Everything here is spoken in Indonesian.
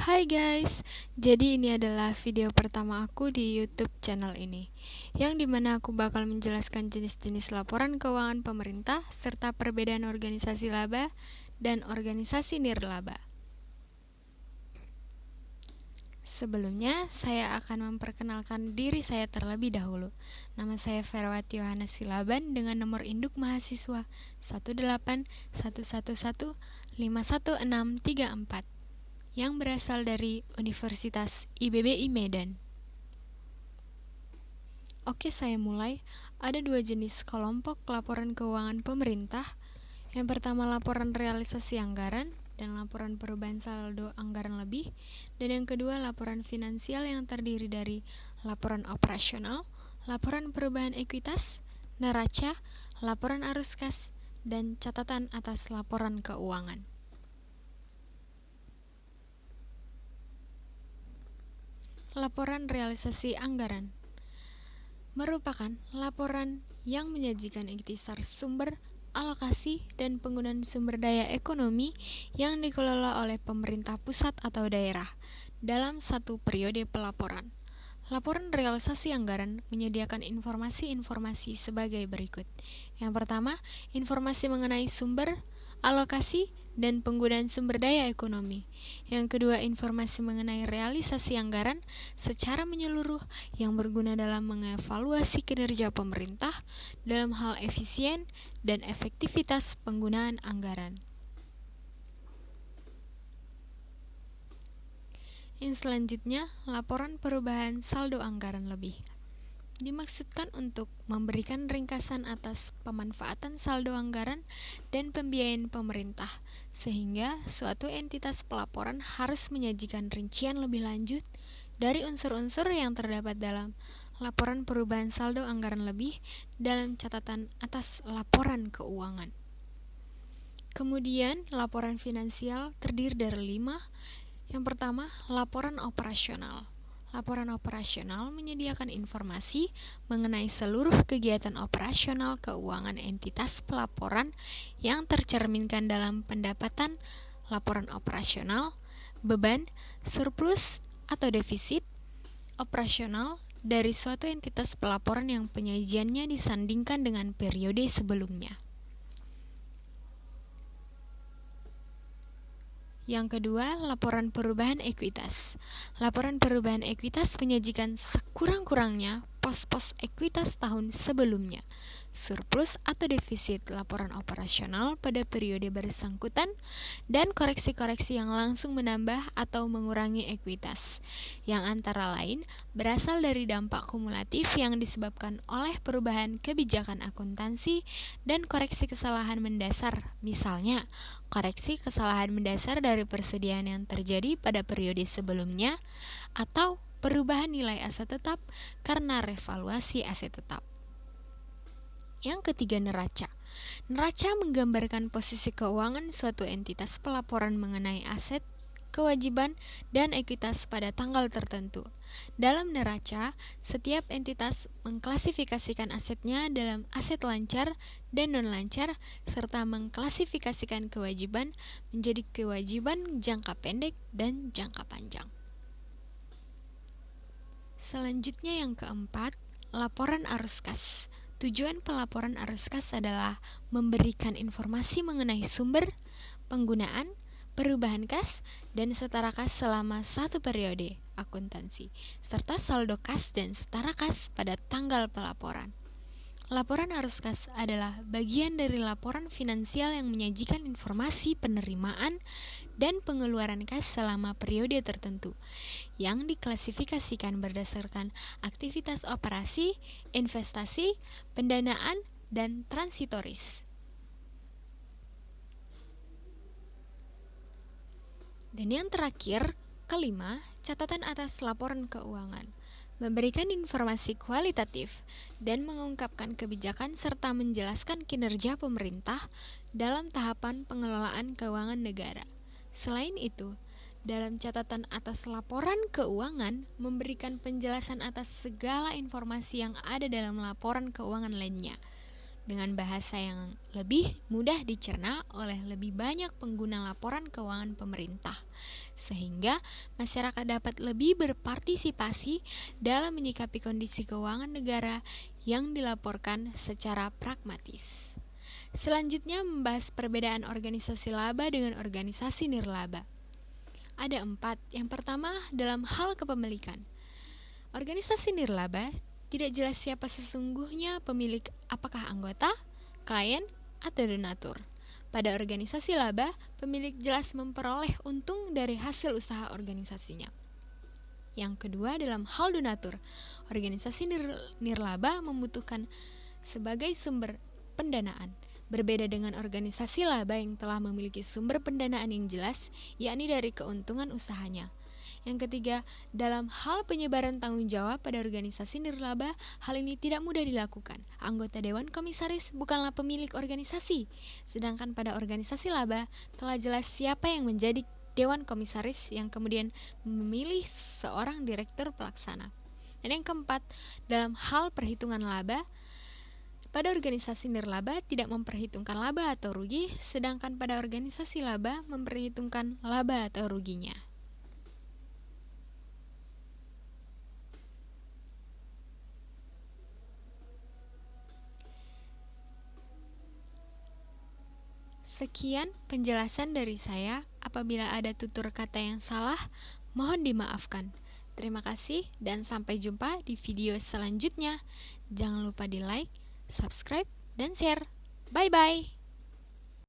Hai guys, jadi ini adalah video pertama aku di YouTube channel ini, yang dimana aku bakal menjelaskan jenis-jenis laporan keuangan pemerintah serta perbedaan organisasi laba dan organisasi nirlaba. Sebelumnya, saya akan memperkenalkan diri saya terlebih dahulu. Nama saya Ferawati Yohana Silaban dengan nomor induk mahasiswa 18111511634 yang berasal dari Universitas IBBI Medan. Oke, saya mulai. Ada dua jenis kelompok laporan keuangan pemerintah. Yang pertama laporan realisasi anggaran dan laporan perubahan saldo anggaran lebih. Dan yang kedua laporan finansial yang terdiri dari laporan operasional, laporan perubahan ekuitas, neraca, laporan arus kas, dan catatan atas laporan keuangan. Laporan realisasi anggaran merupakan laporan yang menyajikan intisar sumber, alokasi, dan penggunaan sumber daya ekonomi yang dikelola oleh pemerintah pusat atau daerah dalam satu periode pelaporan. Laporan realisasi anggaran menyediakan informasi-informasi sebagai berikut. Yang pertama, informasi mengenai sumber, alokasi, dan penggunaan sumber daya ekonomi. Yang kedua, informasi mengenai realisasi anggaran secara menyeluruh yang berguna dalam mengevaluasi kinerja pemerintah dalam hal efisien dan efektivitas penggunaan anggaran. Yang selanjutnya, laporan perubahan saldo anggaran lebih. Dimaksudkan untuk memberikan ringkasan atas pemanfaatan saldo anggaran dan pembiayaan pemerintah, sehingga suatu entitas pelaporan harus menyajikan rincian lebih lanjut dari unsur-unsur yang terdapat dalam laporan perubahan saldo anggaran lebih dalam catatan atas laporan keuangan. Kemudian, laporan finansial terdiri dari 5. Yang pertama, laporan operasional. Laporan operasional menyediakan informasi mengenai seluruh kegiatan operasional keuangan entitas pelaporan yang tercerminkan dalam pendapatan, laporan operasional, beban, surplus atau defisit operasional dari suatu entitas pelaporan yang penyajiannya disandingkan dengan periode sebelumnya. Yang kedua, laporan perubahan ekuitas. Laporan perubahan ekuitas menyajikan sekurang-kurangnya pos-pos ekuitas tahun sebelumnya, surplus atau defisit laporan operasional pada periode bersangkutan, dan koreksi-koreksi yang langsung menambah atau mengurangi ekuitas, yang antara lain berasal dari dampak kumulatif yang disebabkan oleh perubahan kebijakan akuntansi dan koreksi kesalahan mendasar, misalnya koreksi kesalahan mendasar dari persediaan yang terjadi pada periode sebelumnya, atau perubahan nilai aset tetap karena revaluasi aset tetap. Yang ketiga, neraca. Neraca menggambarkan posisi keuangan suatu entitas pelaporan mengenai aset, kewajiban, dan ekuitas pada tanggal tertentu. Dalam neraca, setiap entitas mengklasifikasikan asetnya dalam aset lancar dan non-lancar, serta mengklasifikasikan kewajiban menjadi kewajiban jangka pendek dan jangka panjang. Selanjutnya yang keempat, laporan arus kas. Tujuan pelaporan arus kas adalah memberikan informasi mengenai sumber, penggunaan, perubahan kas, dan setara kas selama satu periode akuntansi, serta saldo kas dan setara kas pada tanggal pelaporan. Laporan arus kas adalah bagian dari laporan finansial yang menyajikan informasi penerimaan dan pengeluaran kas selama periode tertentu, yang diklasifikasikan berdasarkan aktivitas operasi, investasi, pendanaan, dan transitoris. Dan yang terakhir, kelima, catatan atas laporan keuangan. Memberikan informasi kualitatif dan mengungkapkan kebijakan serta menjelaskan kinerja pemerintah dalam tahapan pengelolaan keuangan negara. Selain itu, dalam catatan atas laporan keuangan memberikan penjelasan atas segala informasi yang ada dalam laporan keuangan lainnya, dengan bahasa yang lebih mudah dicerna oleh lebih banyak pengguna laporan keuangan pemerintah, sehingga masyarakat dapat lebih berpartisipasi dalam menyikapi kondisi keuangan negara yang dilaporkan secara pragmatis. Selanjutnya membahas perbedaan organisasi laba dengan organisasi nirlaba. Ada 4. Yang pertama, dalam hal kepemilikan. Organisasi nirlaba tidak jelas siapa sesungguhnya pemilik, apakah anggota, klien, atau donatur. Pada organisasi laba, pemilik jelas memperoleh untung dari hasil usaha organisasinya. Yang kedua, dalam hal donatur, organisasi nirlaba membutuhkan sebagai sumber pendanaan. Berbeda dengan organisasi laba yang telah memiliki sumber pendanaan yang jelas, yakni dari keuntungan usahanya. Yang ketiga, dalam hal penyebaran tanggung jawab pada organisasi nirlaba, hal ini tidak mudah dilakukan. Anggota Dewan Komisaris bukanlah pemilik organisasi, sedangkan pada organisasi laba telah jelas siapa yang menjadi Dewan Komisaris yang kemudian memilih seorang direktur pelaksana. Dan yang keempat, dalam hal perhitungan laba, pada organisasi nirlaba tidak memperhitungkan laba atau rugi, sedangkan pada organisasi laba memperhitungkan laba atau ruginya. Sekian penjelasan dari saya. Apabila ada tutur kata yang salah, mohon dimaafkan. Terima kasih dan sampai jumpa di video selanjutnya. Jangan lupa di like, subscribe, dan share. Bye-bye.